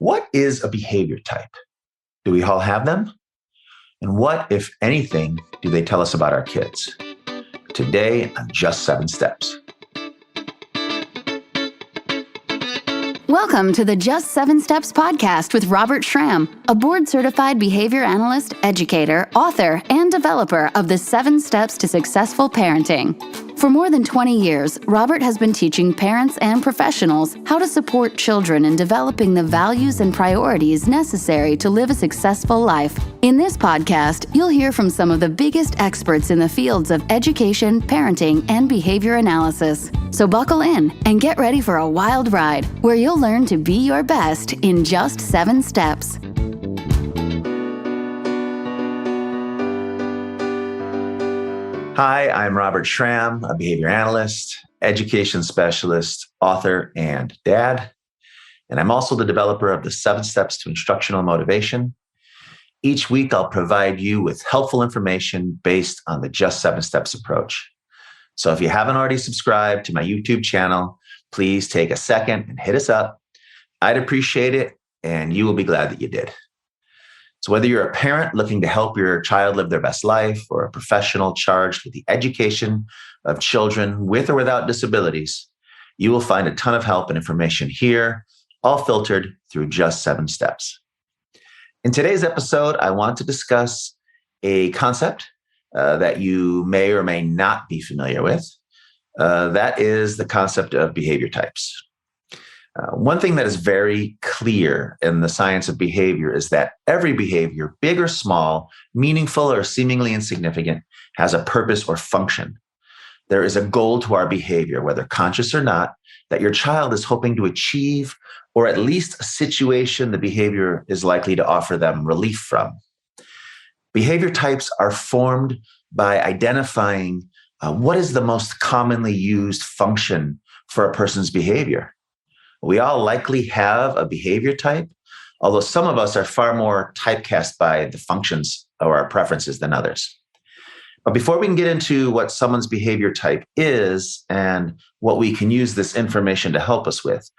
What is a behavior type? Do we all have them? And what, if anything, do they tell us about our kids? Today on Just 7 Steps. Welcome to the Just 7 Steps podcast with Robert Schramm, a board-certified behavior analyst, educator, author, and developer of the 7 Steps to Successful Parenting. For more than 20 years, Robert has been teaching parents and professionals how to support children in developing the values and priorities necessary to live a successful life. In this podcast, you'll hear from some of the biggest experts in the fields of education, parenting, and behavior analysis. So buckle in and get ready for a wild ride where you'll learn to be your best in just 7 steps. Hi, I'm Robert Schramm, a behavior analyst, education specialist, author, and dad. And I'm also the developer of the 7 Steps to Instructional Motivation. Each week, I'll provide you with helpful information based on the Just 7 Steps approach. So if you haven't already subscribed to my YouTube channel, please take a second and hit us up. I'd appreciate it, and you will be glad that you did. So whether you're a parent looking to help your child live their best life, or a professional charged with the education of children with or without disabilities, you will find a ton of help and information here, all filtered through Just 7 Steps. In today's episode, I want to discuss a concept that you may or may not be familiar with. That is the concept of behavior types. One thing that is very clear in the science of behavior is that every behavior, big or small, meaningful or seemingly insignificant, has a purpose or function. There is a goal to our behavior, whether conscious or not, that your child is hoping to achieve, or at least a situation the behavior is likely to offer them relief from. Behavior types are formed by identifying what is the most commonly used function for a person's behavior. We all likely have a behavior type, although some of us are far more typecast by the functions or our preferences than others. But before we can get into what someone's behavior type is and what we can use this information to help us with,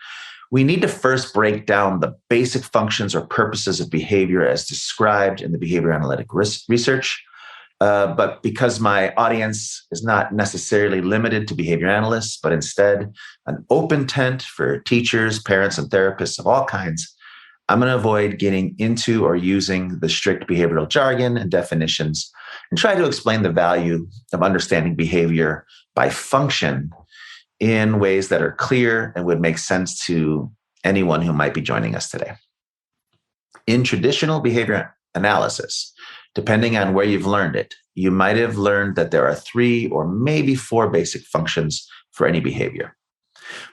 we need to first break down the basic functions or purposes of behavior as described in the behavior analytic research. But because my audience is not necessarily limited to behavior analysts, but instead an open tent for teachers, parents, and therapists of all kinds, I'm going to avoid getting into or using the strict behavioral jargon and definitions and try to explain the value of understanding behavior by function in ways that are clear and would make sense to anyone who might be joining us today. In traditional behavior analysis, depending on where you've learned it, you might have learned that there are 3 or maybe 4 basic functions for any behavior.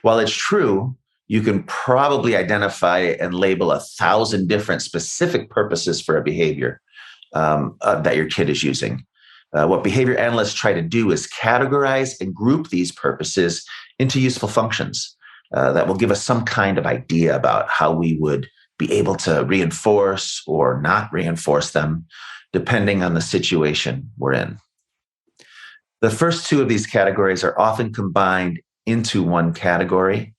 While it's true, you can probably identify and label 1,000 different specific purposes for a behavior that your kid is using. What behavior analysts try to do is categorize and group these purposes into useful functions that will give us some kind of idea about how we would be able to reinforce or not reinforce them, depending on the situation we're in. The first 2 of these categories are often combined into one category.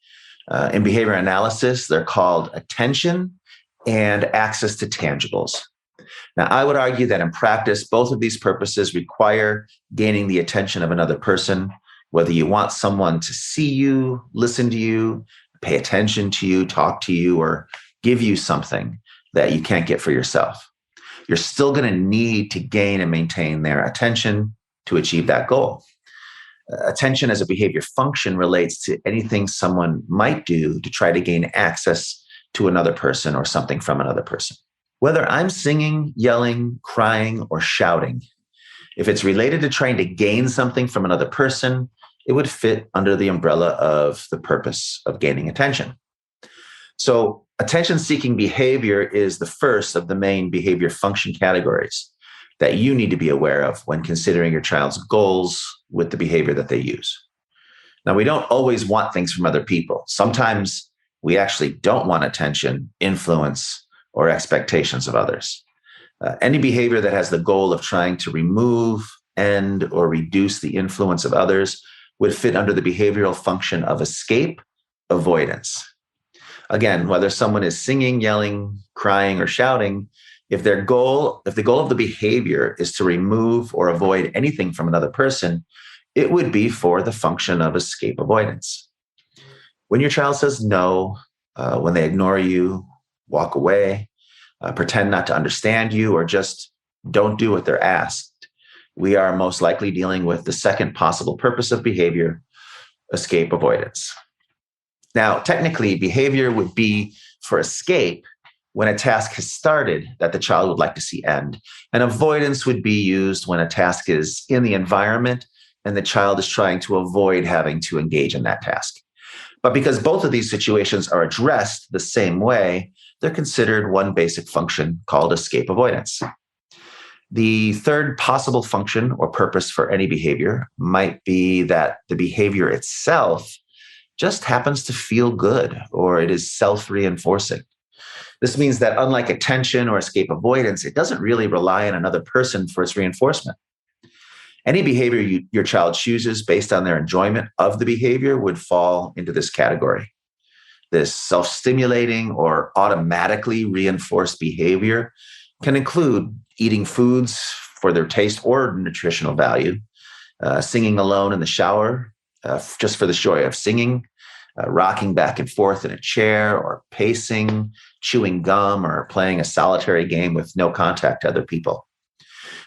In behavior analysis, they're called attention and access to tangibles. Now, I would argue that in practice, both of these purposes require gaining the attention of another person, whether you want someone to see you, listen to you, pay attention to you, talk to you, or give you something that you can't get for yourself. You're still going to need to gain and maintain their attention to achieve that goal. Attention as a behavior function relates to anything someone might do to try to gain access to another person or something from another person. Whether I'm singing, yelling, crying, or shouting, if it's related to trying to gain something from another person, it would fit under the umbrella of the purpose of gaining attention. So attention-seeking behavior is the first of the main behavior function categories that you need to be aware of when considering your child's goals with the behavior that they use. Now, we don't always want things from other people. Sometimes we actually don't want attention, influence, or expectations of others. Any behavior that has the goal of trying to remove, end, or reduce the influence of others would fit under the behavioral function of escape, avoidance. Again, whether someone is singing, yelling, crying, or shouting, if the goal of the behavior is to remove or avoid anything from another person, it would be for the function of escape avoidance. When your child says no, when they ignore you, walk away, pretend not to understand you, or just don't do what they're asked, we are most likely dealing with the second possible purpose of behavior, escape avoidance. Now, technically, behavior would be for escape when a task has started that the child would like to see end. And avoidance would be used when a task is in the environment and the child is trying to avoid having to engage in that task. But because both of these situations are addressed the same way, they're considered one basic function called escape avoidance. The third possible function or purpose for any behavior might be that the behavior itself just happens to feel good, or it is self-reinforcing. This means that unlike attention or escape avoidance, it doesn't really rely on another person for its reinforcement. Any behavior your child chooses based on their enjoyment of the behavior would fall into this category. This self-stimulating or automatically reinforced behavior can include eating foods for their taste or nutritional value, singing alone in the shower just for the joy of singing, rocking back and forth in a chair, or pacing, chewing gum, or playing a solitary game with no contact to other people.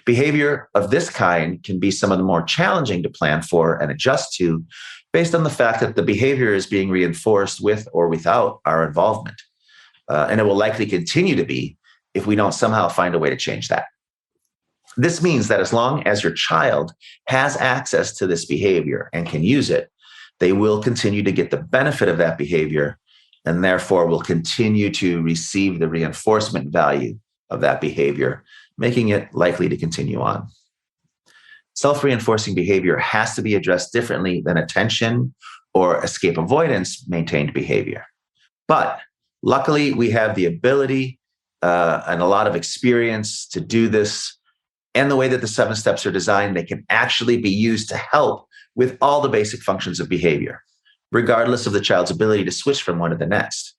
Behavior of this kind can be some of the more challenging to plan for and adjust to based on the fact that the behavior is being reinforced with or without our involvement. And it will likely continue to be if we don't somehow find a way to change that. This means that as long as your child has access to this behavior and can use it, they will continue to get the benefit of that behavior and therefore will continue to receive the reinforcement value of that behavior, making it likely to continue on. Self-reinforcing behavior has to be addressed differently than attention or escape avoidance maintained behavior. But luckily, we have the ability and a lot of experience to do this. And the way that the 7 steps are designed, they can actually be used to help with all the basic functions of behavior, regardless of the child's ability to switch from one to the next.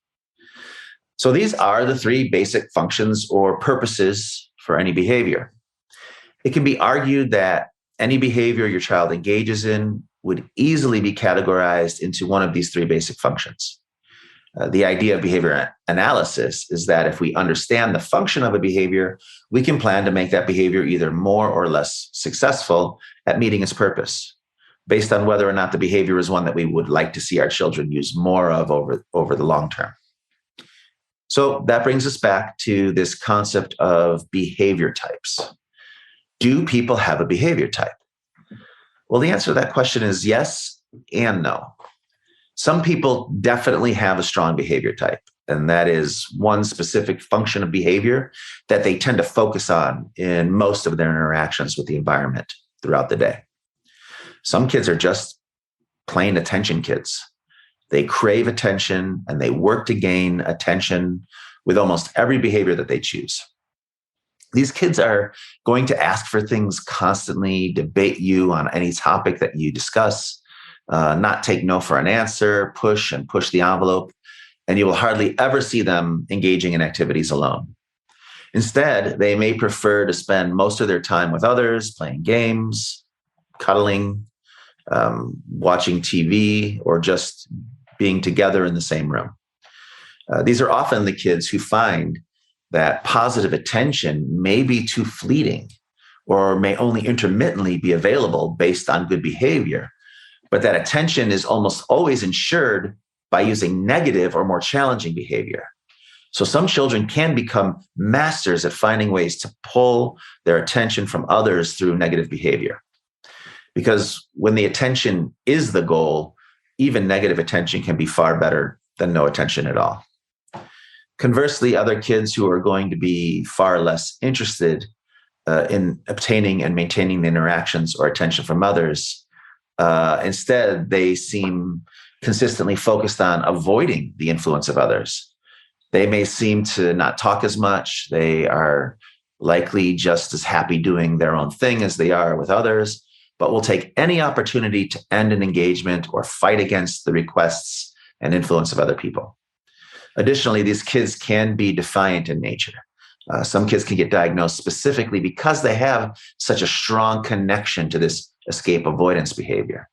So these are the 3 basic functions or purposes for any behavior. It can be argued that any behavior your child engages in would easily be categorized into one of these 3 basic functions. The idea of behavior analysis is that if we understand the function of a behavior, we can plan to make that behavior either more or less successful at meeting its purpose, based on whether or not the behavior is one that we would like to see our children use more of over the long term. So that brings us back to this concept of behavior types. Do people have a behavior type? Well, the answer to that question is yes and no. Some people definitely have a strong behavior type, and that is one specific function of behavior that they tend to focus on in most of their interactions with the environment throughout the day. Some kids are just plain attention kids. They crave attention and they work to gain attention with almost every behavior that they choose. These kids are going to ask for things constantly, debate you on any topic that you discuss, not take no for an answer, push the envelope, and you will hardly ever see them engaging in activities alone. Instead, they may prefer to spend most of their time with others, playing games, cuddling, watching TV, or just being together in the same room. These are often the kids who find that positive attention may be too fleeting or may only intermittently be available based on good behavior, but that attention is almost always ensured by using negative or more challenging behavior. So some children can become masters at finding ways to pull their attention from others through negative behavior. Because when the attention is the goal, even negative attention can be far better than no attention at all. Conversely, other kids who are going to be far less interested in obtaining and maintaining the interactions or attention from others, instead, they seem consistently focused on avoiding the influence of others. They may seem to not talk as much. They are likely just as happy doing their own thing as they are with others, but will take any opportunity to end an engagement or fight against the requests and influence of other people. Additionally, these kids can be defiant in nature. Some kids can get diagnosed specifically because they have such a strong connection to this escape avoidance behavior,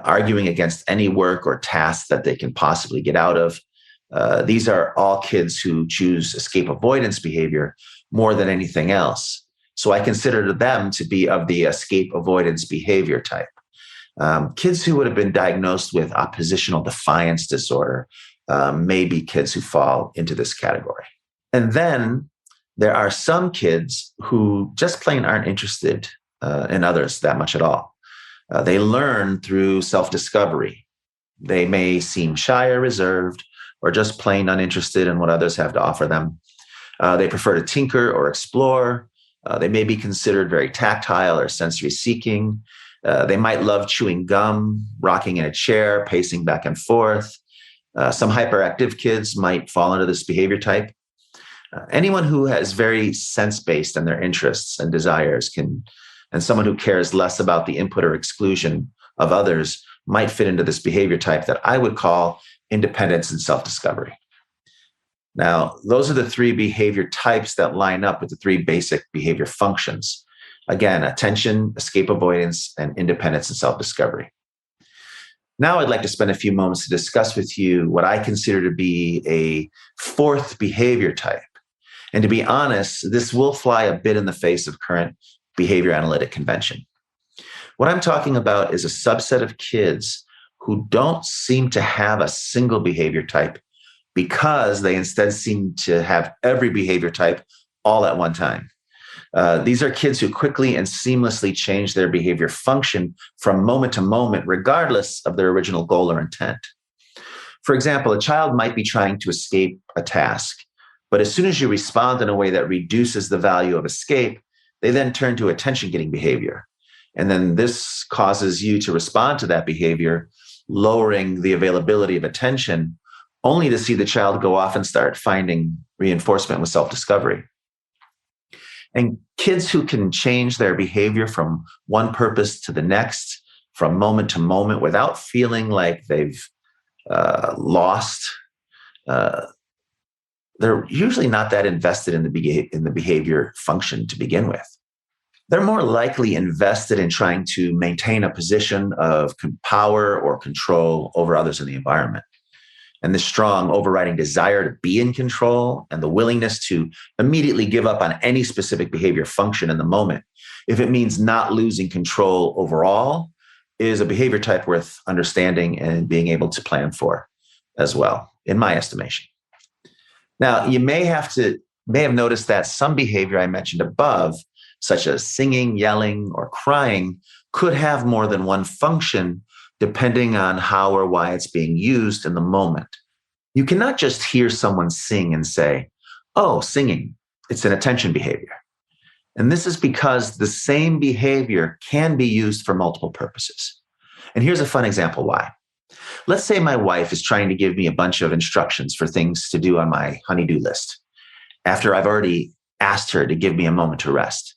arguing against any work or task that they can possibly get out of. These are all kids who choose escape avoidance behavior more than anything else. So I consider them to be of the escape avoidance behavior type. Kids who would have been diagnosed with oppositional defiance disorder may be kids who fall into this category. And then there are some kids who just plain aren't interested in others that much at all. They learn through self-discovery. They may seem shy or reserved or just plain uninterested in what others have to offer them. They prefer to tinker or explore. They may be considered very tactile or sensory seeking. They might love chewing gum, rocking in a chair, pacing back and forth. Some hyperactive kids might fall into this behavior type. Anyone who is very sense-based in their interests and desires and someone who cares less about the input or exclusion of others might fit into this behavior type that I would call independence and self-discovery. Now, those are the three behavior types that line up with the three basic behavior functions. Again, attention, escape avoidance, and independence and self-discovery. Now I'd like to spend a few moments to discuss with you what I consider to be a fourth behavior type. And to be honest, this will fly a bit in the face of current behavior analytic convention. What I'm talking about is a subset of kids who don't seem to have a single behavior type because they instead seem to have every behavior type all at one time. These are kids who quickly and seamlessly change their behavior function from moment to moment, regardless of their original goal or intent. For example, a child might be trying to escape a task, but as soon as you respond in a way that reduces the value of escape, they then turn to attention-getting behavior. And then this causes you to respond to that behavior, lowering the availability of attention, only to see the child go off and start finding reinforcement with self-discovery. And kids who can change their behavior from one purpose to the next, from moment to moment, without feeling like they've lost, they're usually not that invested in the behavior function to begin with. They're more likely invested in trying to maintain a position of power or control over others in the environment. And this strong overriding desire to be in control and the willingness to immediately give up on any specific behavior function in the moment, if it means not losing control overall, is a behavior type worth understanding and being able to plan for as well, in my estimation. Now, you may have noticed that some behavior I mentioned above, such as singing, yelling, or crying, could have more than one function depending on how or why it's being used in the moment. You cannot just hear someone sing and say, "Oh, singing, it's an attention behavior." And this is because the same behavior can be used for multiple purposes. And here's a fun example why. Let's say my wife is trying to give me a bunch of instructions for things to do on my honey-do list after I've already asked her to give me a moment to rest.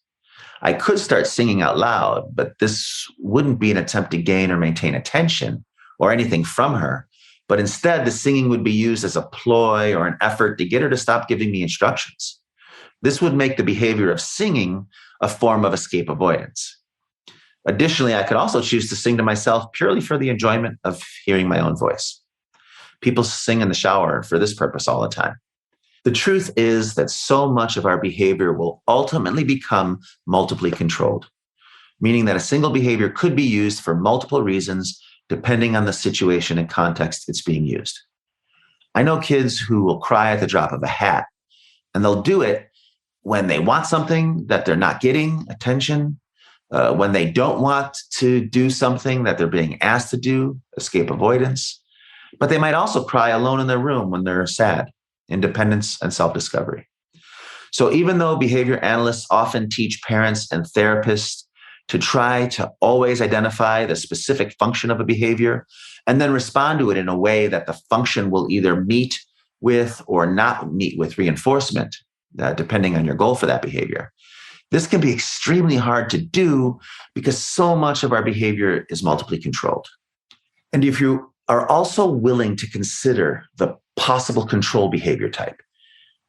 I could start singing out loud, but this wouldn't be an attempt to gain or maintain attention or anything from her. But instead, the singing would be used as a ploy or an effort to get her to stop giving me instructions. This would make the behavior of singing a form of escape avoidance. Additionally, I could also choose to sing to myself purely for the enjoyment of hearing my own voice. People sing in the shower for this purpose all the time. The truth is that so much of our behavior will ultimately become multiply controlled, meaning that a single behavior could be used for multiple reasons depending on the situation and context it's being used. I know kids who will cry at the drop of a hat, and they'll do it when they want something that they're not getting attention, when they don't want to do something that they're being asked to do, escape avoidance. But they might also cry alone in their room when they're sad. Independence and self-discovery. So even though behavior analysts often teach parents and therapists to try to always identify the specific function of a behavior and then respond to it in a way that the function will either meet with or not meet with reinforcement, depending on your goal for that behavior, this can be extremely hard to do because so much of our behavior is multiply controlled. And if you are also willing to consider the possible control behavior type.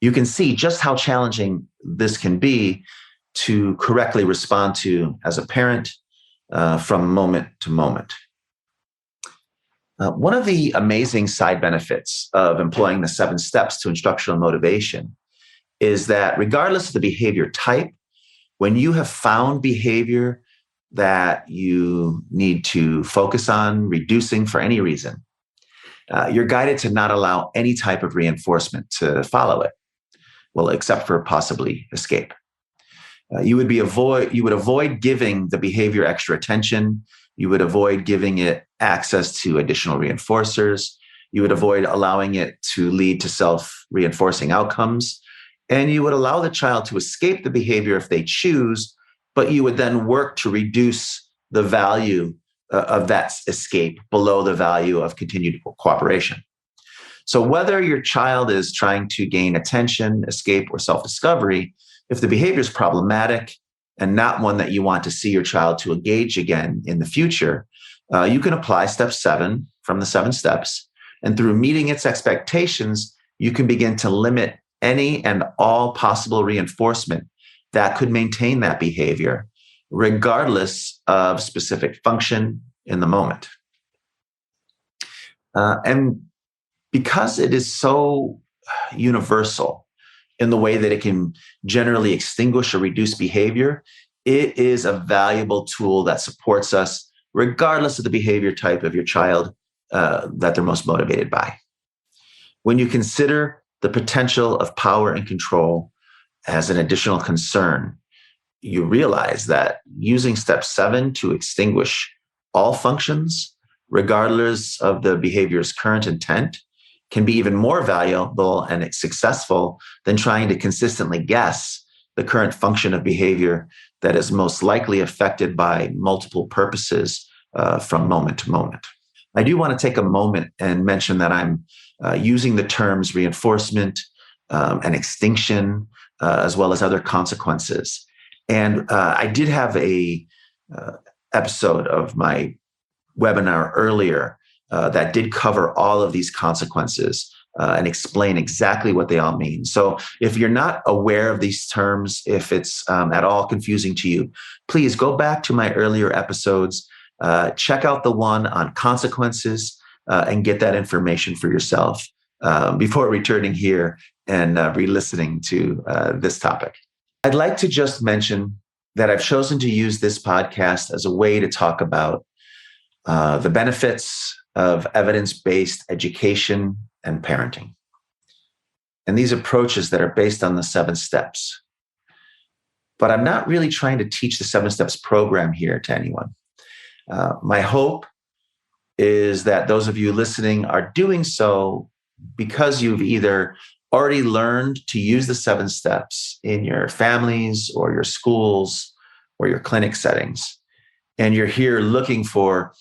You can see just how challenging this can be to correctly respond to as a parent from moment to moment. One of the amazing side benefits of employing the 7 steps to instructional motivation is that regardless of the behavior type, when you have found behavior that you need to focus on reducing for any reason, you're guided to not allow any type of reinforcement to follow it, well, except for possibly escape. You would avoid giving the behavior extra attention. You would avoid giving it access to additional reinforcers. You would avoid allowing it to lead to self-reinforcing outcomes. And you would allow the child to escape the behavior if they choose, but you would then work to reduce the value of that escape below the value of continued cooperation. So whether your child is trying to gain attention, escape, or self-discovery, if the behavior is problematic and not one that you want to see your child to engage again in the future, you can apply step 7 from the 7 steps. And through meeting its expectations, you can begin to limit any and all possible reinforcement that could maintain that behavior, regardless of specific function in the moment. And because it is so universal in the way that it can generally extinguish or reduce behavior, it is a valuable tool that supports us regardless of the behavior type of your child that they're most motivated by. When you consider the potential of power and control as an additional concern, you realize that using step 7 to extinguish all functions, regardless of the behavior's current intent, can be even more valuable and successful than trying to consistently guess the current function of behavior that is most likely affected by multiple purposes from moment to moment. I do want to take a moment and mention that I'm using the terms reinforcement and extinction, as well as other consequences. And I did have a episode of my webinar earlier that did cover all of these consequences and explain exactly what they all mean. So if you're not aware of these terms, if it's at all confusing to you, please go back to my earlier episodes, check out the one on consequences, and get that information for yourself before returning here and re-listening to this topic. I'd like to just mention that I've chosen to use this podcast as a way to talk about the benefits of evidence-based education and parenting, and these approaches that are based on the 7 steps. But I'm not really trying to teach the 7 steps program here to anyone. My hope is that those of you listening are doing so because you've either already learned to use the 7 steps in your families or your schools or your clinic settings, and you're here looking for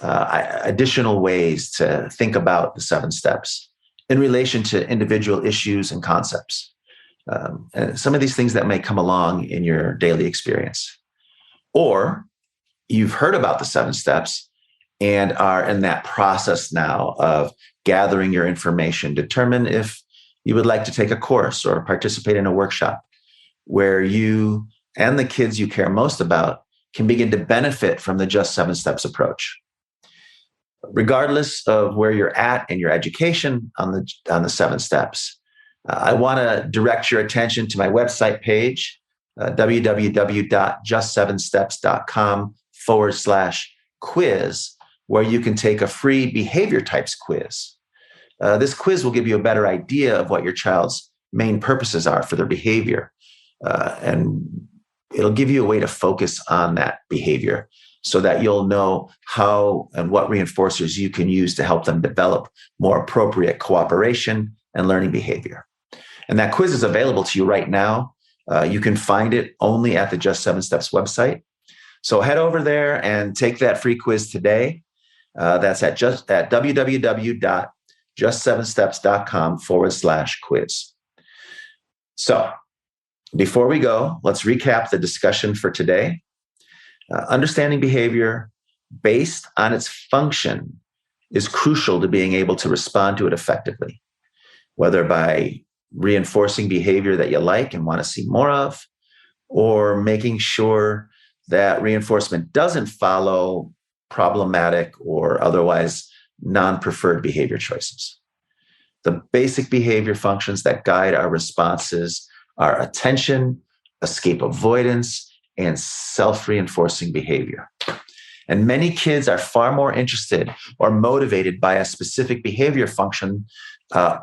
additional ways to think about the 7 steps in relation to individual issues and concepts. And some of these things that may come along in your daily experience. Or you've heard about the 7 steps and are in that process now of gathering your information, determine if you would like to take a course or participate in a workshop where you and the kids you care most about can begin to benefit from the Just 7 Steps approach. Regardless of where you're at in your education on the 7 steps, I want to direct your attention to my website page, www.just7steps.com/quiz, where you can take a free behavior types quiz. This quiz will give you a better idea of what your child's main purposes are for their behavior, and it'll give you a way to focus on that behavior, so that you'll know how and what reinforcers you can use to help them develop more appropriate cooperation and learning behavior. And that quiz is available to you right now. You can find it only at the Just 7 Steps website. So head over there and take that free quiz today. That's at www.just7steps.com/quiz. So before we go, let's recap the discussion for today. Understanding behavior based on its function is crucial to being able to respond to it effectively. whether by reinforcing behavior that you like and want to see more of, or making sure that reinforcement doesn't follow problematic or otherwise non-preferred behavior choices. The basic behavior functions that guide our responses are attention, escape avoidance, and self-reinforcing behavior. And many kids are far more interested or motivated by a specific behavior function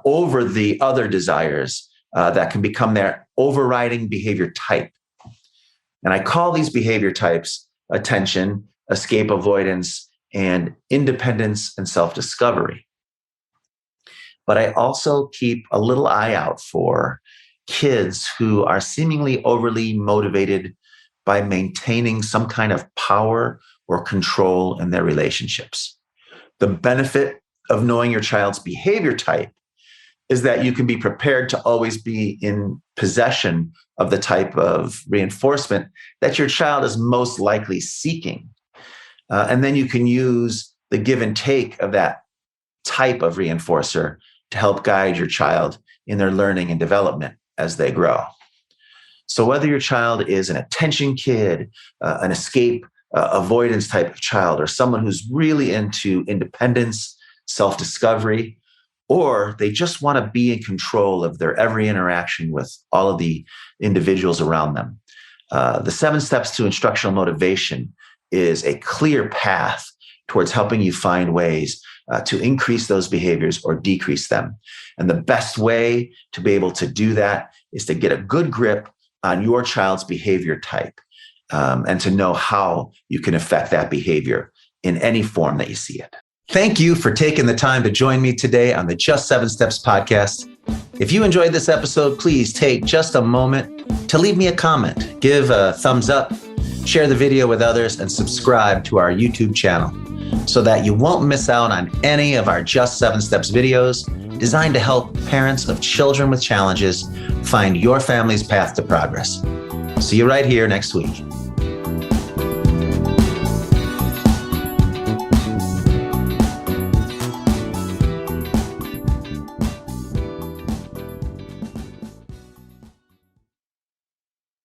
over the other desires that can become their overriding behavior type. And I call these behavior types attention, escape avoidance, and independence and self-discovery. But I also keep a little eye out for kids who are seemingly overly motivated by maintaining some kind of power or control in their relationships. The benefit of knowing your child's behavior type is that you can be prepared to always be in possession of the type of reinforcement that your child is most likely seeking. And then you can use the give and take of that type of reinforcer to help guide your child in their learning and development as they grow. So whether your child is an attention kid, an escape avoidance type of child, or someone who's really into independence, self-discovery, or they just want to be in control of their every interaction with all of the individuals around them. The 7 steps to instructional motivation is a clear path towards helping you find ways to increase those behaviors or decrease them. And the best way to be able to do that is to get a good grip on your child's behavior type and to know how you can affect that behavior in any form that you see it. Thank you for taking the time to join me today on the Just 7 Steps podcast. If you enjoyed this episode, please take just a moment to leave me a comment, give a thumbs up, share the video with others, and subscribe to our YouTube channel so that you won't miss out on any of our Just 7 Steps videos designed to help parents of children with challenges find your family's path to progress. See you right here next week.